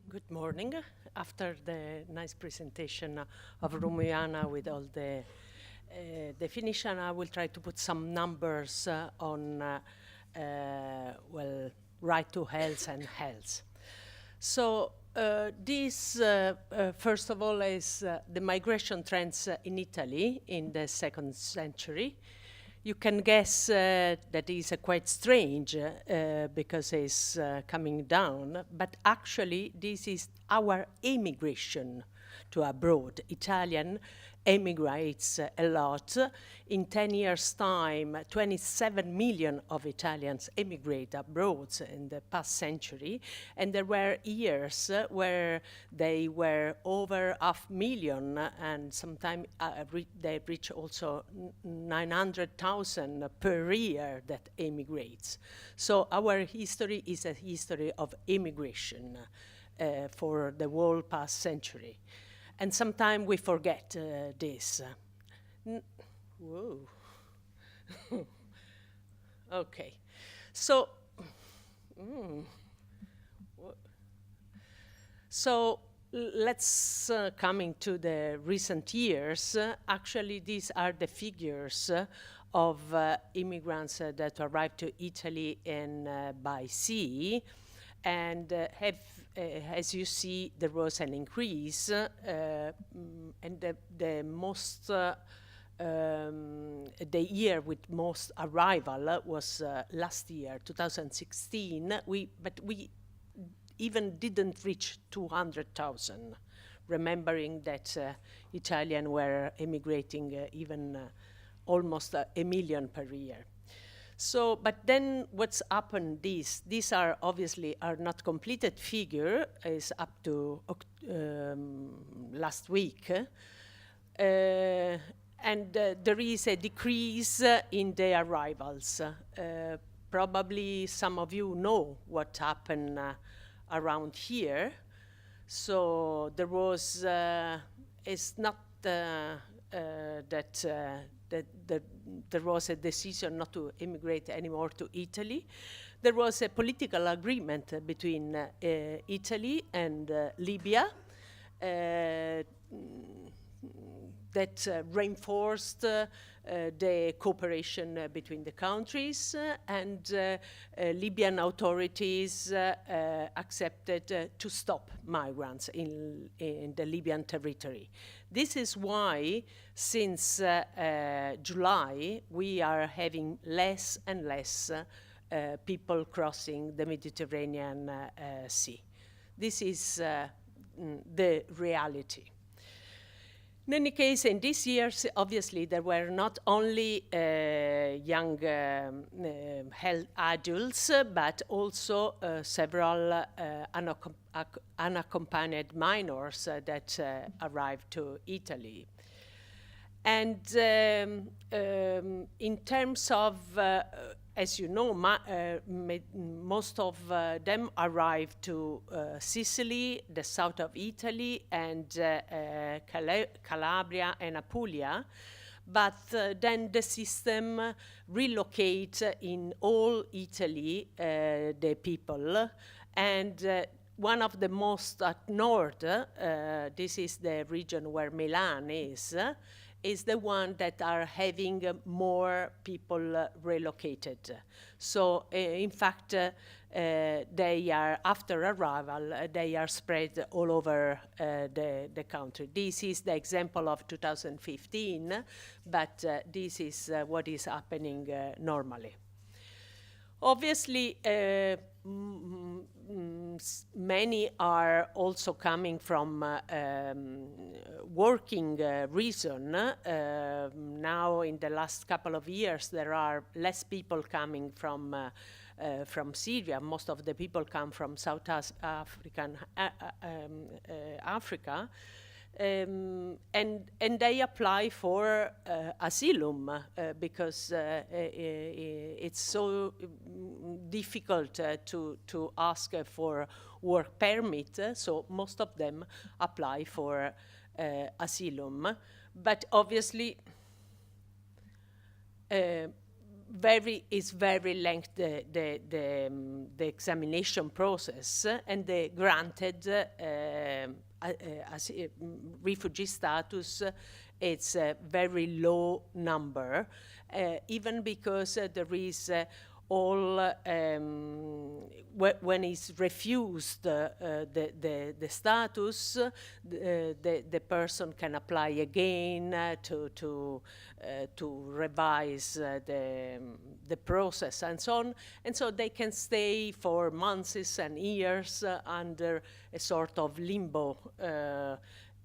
Good morning. After the nice presentation of Rumiana with all the definition, I will try to put some numbers on, well, right to health and health. So this, first of all, is the migration trends in Italy in the 2nd century. You can guess that is quite strange because it's coming down, but actually this is our emigration to abroad. Italian emigrates a lot. In 10 years' time, 27 million of Italians emigrate abroad in the past century, and there were years where they were over 500,000, and sometimes they reach also 900,000 per year that emigrates. So our history is a history of immigration for the whole past century. And sometimes we forget this. Whoa. Okay. So, so let's come into the recent years. Actually, these are the figures of immigrants that arrived to Italy by sea. And as you see, there was an increase, and the year with most arrival was last year, 2016. But we even didn't reach 200,000, remembering that Italians were emigrating even almost 1 million per year. So, but then what's happened, these are obviously are not completed figure, is up to last week. And there is a decrease in the arrivals. Probably some of you know what happened around here. So there was, it's not that there was a decision not to immigrate anymore to Italy. There was a political agreement between Italy and Libya that reinforced the cooperation between the countries, and Libyan authorities accepted to stop migrants in the Libyan territory. This is why, since July, we are having less and less people crossing the Mediterranean Sea. This is the reality. In any case, in these years, obviously, there were not only young health adults, but also several unaccompanied minors that arrived to Italy. And in terms of, as you know, most of them arrived to Sicily, the south of Italy, and Calabria and Apulia. But then the system relocates in all Italy the people. And one of the most at north, this is the region where Milan is the one that are having more people relocated. So in fact, they are, after arrival, they are spread all over the country. This is the example of 2015, but this is what is happening normally. Obviously, many are also coming from working reason. Now, in the last couple of years, there are less people coming from Syria. Most of the people come from South Africa. And they apply for asylum because it's so difficult to ask for work permit, so most of them apply for asylum. But obviously, is very lengthy, the examination process, and the granted refugee status, it's a very low number, even because there is when it's refused the status, the person can apply again to revise the process and so on. And so they can stay for months and years under a sort of limbo.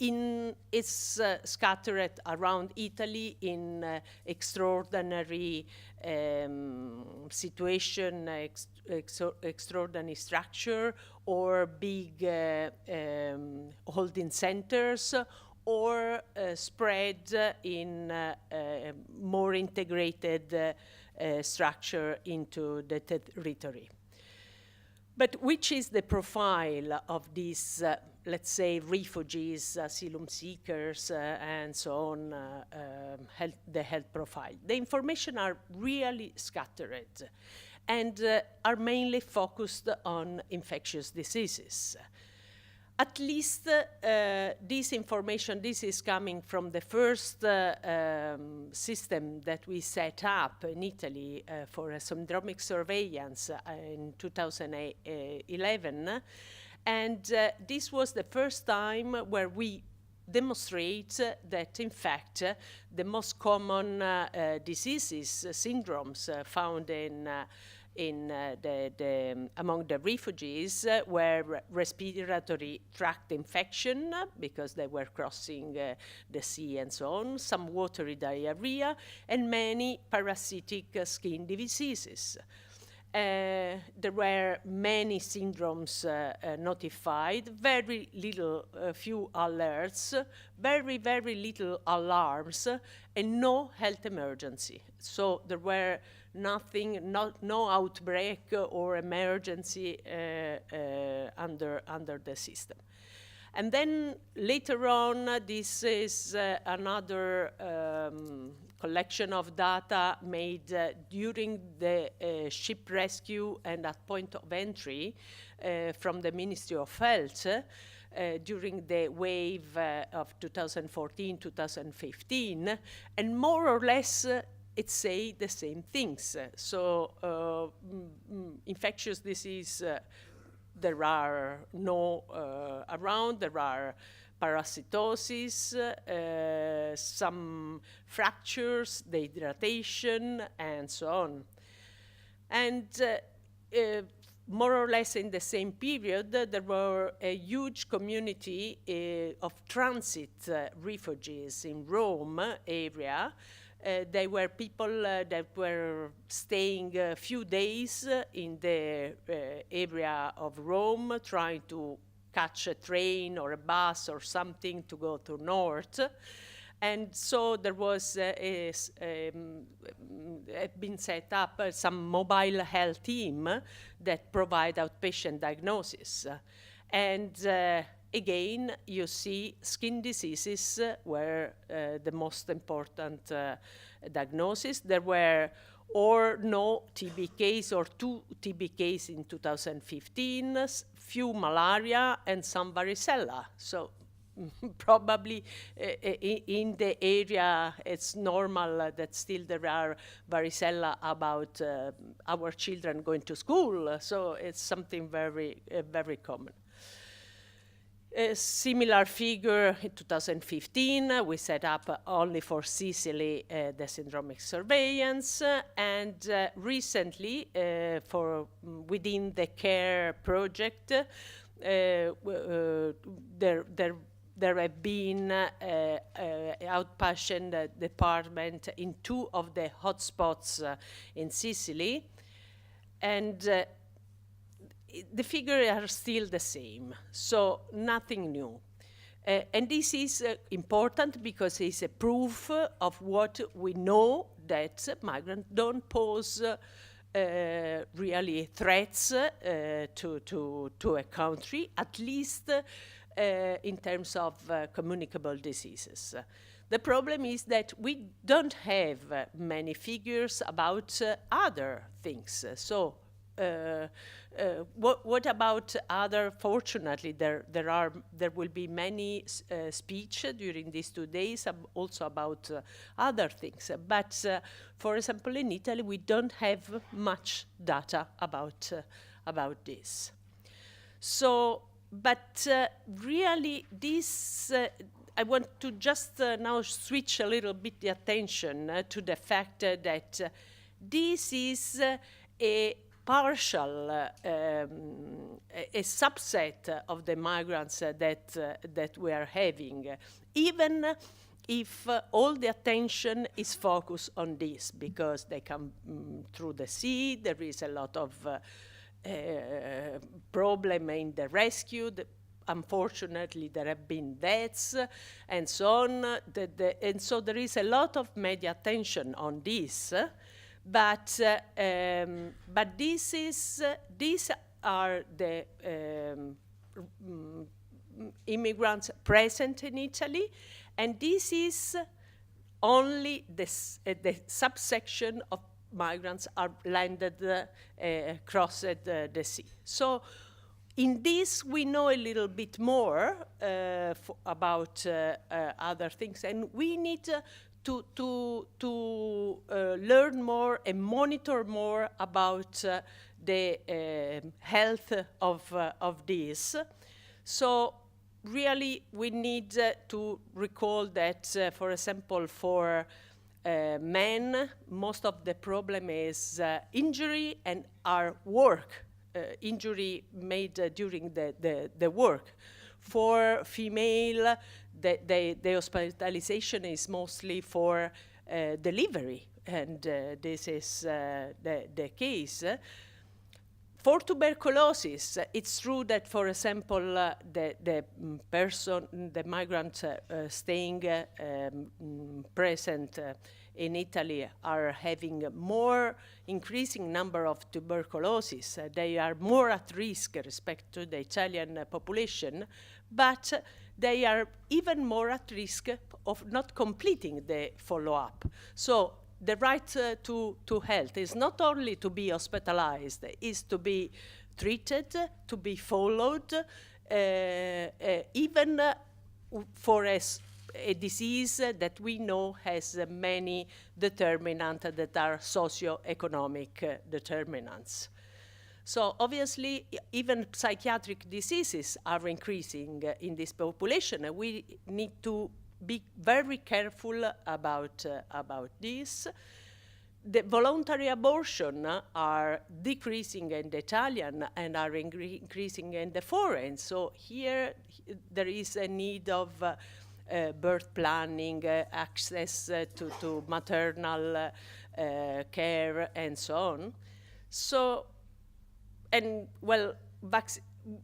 It's scattered around Italy in extraordinary situation, extraordinary structure, or big holding centers, or spread in more integrated structure into the territory. But which is the profile of these, let's say, refugees, asylum seekers, and so on, the health profile? The information are really scattered and are mainly focused on infectious diseases. At least this information, this is coming from the first system that we set up in Italy for a syndromic surveillance in 2011. And this was the first time where we demonstrate that, in fact, the most common diseases, syndromes found among the refugees were respiratory tract infection, because they were crossing the sea and so on, some watery diarrhea, and many parasitic skin diseases. There were many syndromes notified, very little, few alerts, very, very little alarms, and no health emergency. So there were no outbreak or emergency under the system. And then later on, this is another collection of data made during the ship rescue and at point of entry from the Ministry of Health during the wave of 2014-2015, and more or less it say the same things. So infectious disease, there are no around, there are parasitosis, some fractures, dehydration, and so on. And more or less in the same period, there were a huge community of transit refugees in Rome area. They were people that were staying a few days in the area of Rome, trying to catch a train or a bus or something to go to north. And so there was been set up some mobile health team that provide outpatient diagnosis. And again, you see skin diseases were the most important diagnosis. There were or no TB case or 2 TB case in 2015, few malaria and some varicella. So probably in the area it's normal that still there are varicella about our children going to school. So it's something very, very common. A similar figure in 2015, we set up only for Sicily the syndromic surveillance, and recently within the CARE project, there have been outpatient department in 2 of the hotspots in Sicily, and the figures are still the same, so nothing new. And this is important because it's a proof of what we know, that migrants don't pose really threats to a country, at least in terms of communicable diseases. The problem is that we don't have many figures about other things. So what about other? Fortunately, there will be many speech during these 2 days also about other things. But for example, in Italy, we don't have much data about this. So, but really, this I want to just now switch a little bit the attention to the fact that this is a partial, a subset of the migrants that we are having, even if all the attention is focused on this, because they come through the sea, there is a lot of problem in the rescue. Unfortunately, there have been deaths and so on. And so there is a lot of media attention on this. But these are the immigrants present in Italy, and this is only the subsection of migrants are landed, crossed the sea. So in this, we know a little bit more about other things, and we need to learn more and monitor more about the health of this. So really, we need to recall that, for example, for men, most of the problem is injury and our work, injury made during the work. For female, the hospitalization is mostly for delivery, and this is the case. For tuberculosis, it's true that, for example, the migrant staying present in Italy are having more increasing number of tuberculosis. They are more at risk respect to the Italian population, but they are even more at risk of not completing the follow-up. So the right to health is not only to be hospitalized, is to be treated, to be followed, even for a disease that we know has many determinants that are socio-economic determinants. So obviously, even psychiatric diseases are increasing in this population, and we need to be very careful about this. The voluntary abortion are decreasing in the Italian and are increasing in the foreign. So here there is a need of birth planning, access to maternal care, and so on. So, and well,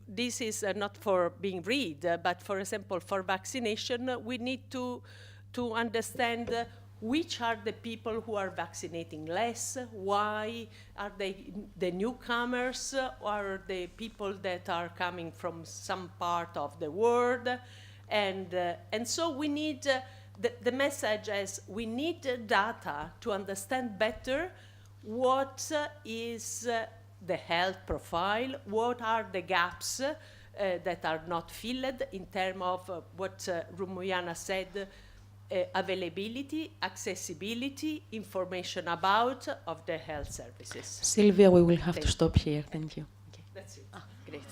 this is not for being read, but for example, for vaccination, we need to understand which are the people who are vaccinating less, why are they the newcomers, or the people that are coming from some part of the world. And so we need, the message is we need data to understand better what is the health profile, what are the gaps that are not filled in terms of what Rumuyana said, availability, accessibility, information about of the health services. Silvia, we will have to stop here. Thank you. Okay. That's it. Great.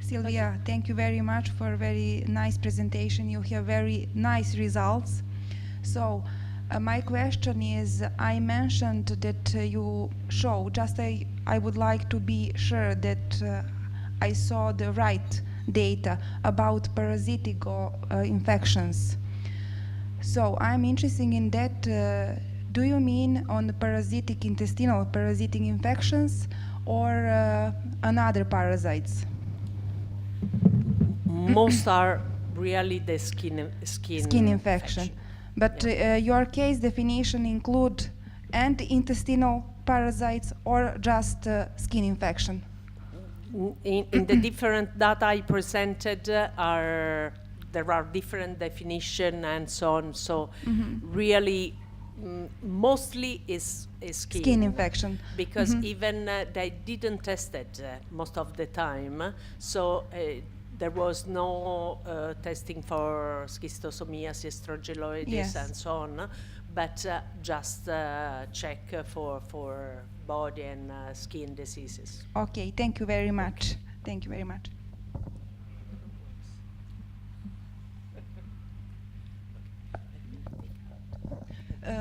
Silvia, thank you very much for a very nice presentation. You have very nice results. So my question is, I mentioned that you show, I would like to be sure that I saw the right data about parasitic infections. So I'm interested in that. Do you mean on parasitic intestinal parasitic infections or another parasites? Most are really the skin infection. But your case definition include and intestinal parasites or just skin infection? in the different data I presented there are different definition and so on. So really, mostly is Skin infection. because even they didn't test it most of the time. So there was no testing for schistosomiasis, strongyloides, Yes. and so on, but just check for body and skin diseases. Okay, thank you very much. Thank you very much.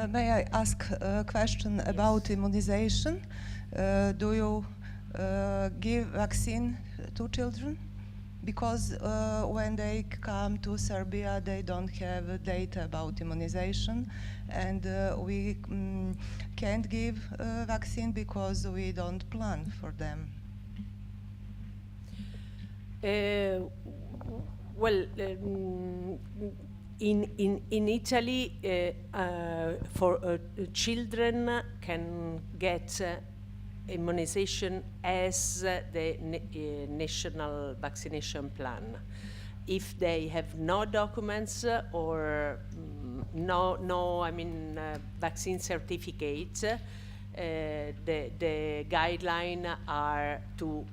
May I ask a question about immunization? Do you give vaccine to children? Because when they come to Serbia, they don't have data about immunization, and we can't give vaccine because we don't plan for them. Well, in Italy, for children can get immunization as the national vaccination plan. If they have no documents or vaccine certificate, the guideline are to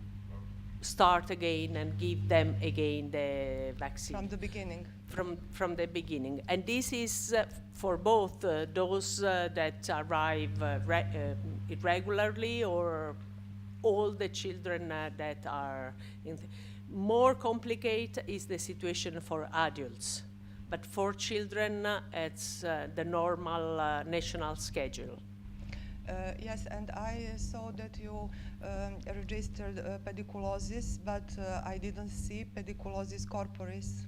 start again and give them again the vaccine. From the beginning. From the beginning. And this is for both those that arrive irregularly or all the children that are in. More complicated is the situation for adults. But for children, it's the normal national schedule. Yes, and I saw that you registered pediculosis, but I didn't see pediculosis corporis.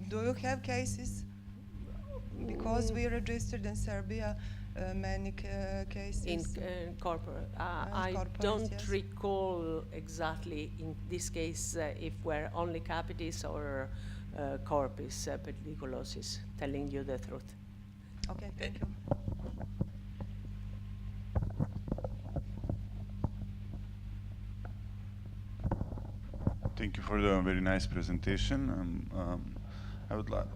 Do you have cases? Because we registered in Serbia many cases. In corporate, I don't yes. recall exactly in this case if were only capitis or corpus pediculosis, telling you the truth. Okay, thank you. Thank you for the very nice presentation. I would like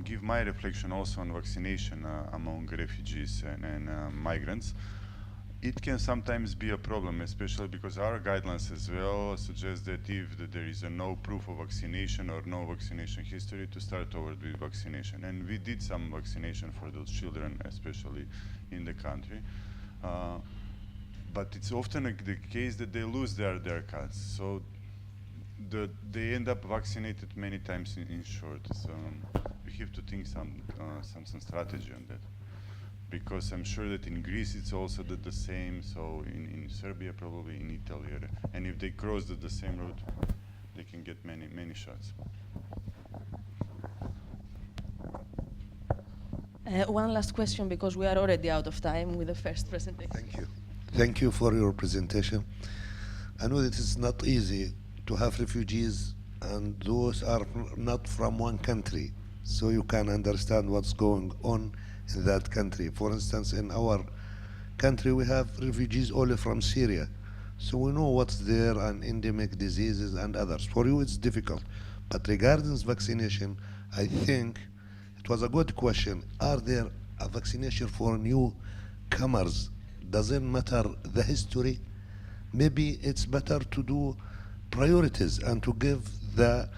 give my reflection also on vaccination among refugees and migrants. It can sometimes be a problem, especially because our guidelines as well suggest that if there is no proof of vaccination or no vaccination history, to start over with vaccination. And we did some vaccination for those children, especially in the country. But it's often the case that they lose their cards. So they end up vaccinated many times in short. So we have to think some strategy on that. Because I'm sure that in Greece it's also the same, so in Serbia, probably in Italy, and if they cross the same route, they can get many shots. One last question, because we are already out of time with the first presentation. Thank you. Thank you for your presentation. I know that it's not easy to have refugees, and those are not from one country, so you can understand what's going on in that country. For instance, in our country, we have refugees only from Syria. So we know what's there and endemic diseases and others. For you, it's difficult. But regarding vaccination, I think it was a good question. Are there a vaccination for newcomers? Doesn't matter the history. Maybe it's better to do priorities and to give the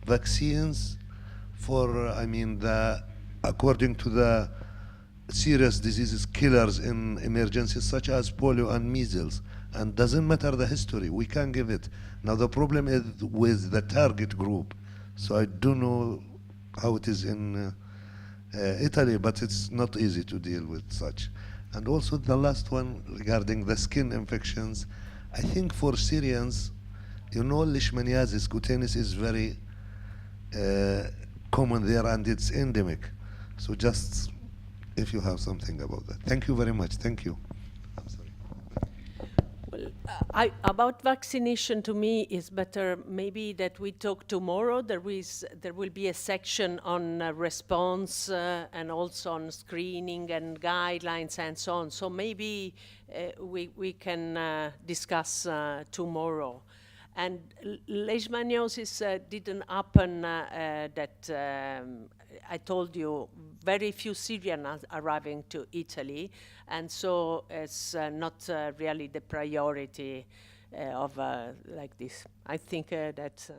vaccines for, according to the serious diseases killers in emergencies such as polio and measles, and doesn't matter the history, we can give it. Now the problem is with the target group, so I don't know how it is in Italy, but it's not easy to deal with such. And also the last one regarding the skin infections, I think for Syrians, leishmaniasis cutanea is very common there and it's endemic. So just if you have something about that. Thank you very much. Thank you. I'm sorry. Well, About vaccination, to me, is better maybe that we talk tomorrow. There will be a section on response and also on screening and guidelines and so on. So maybe we can discuss tomorrow. And leishmaniasis didn't happen that I told you, very few Syrians are arriving to Italy, and so it's not really the priority of like this. I think that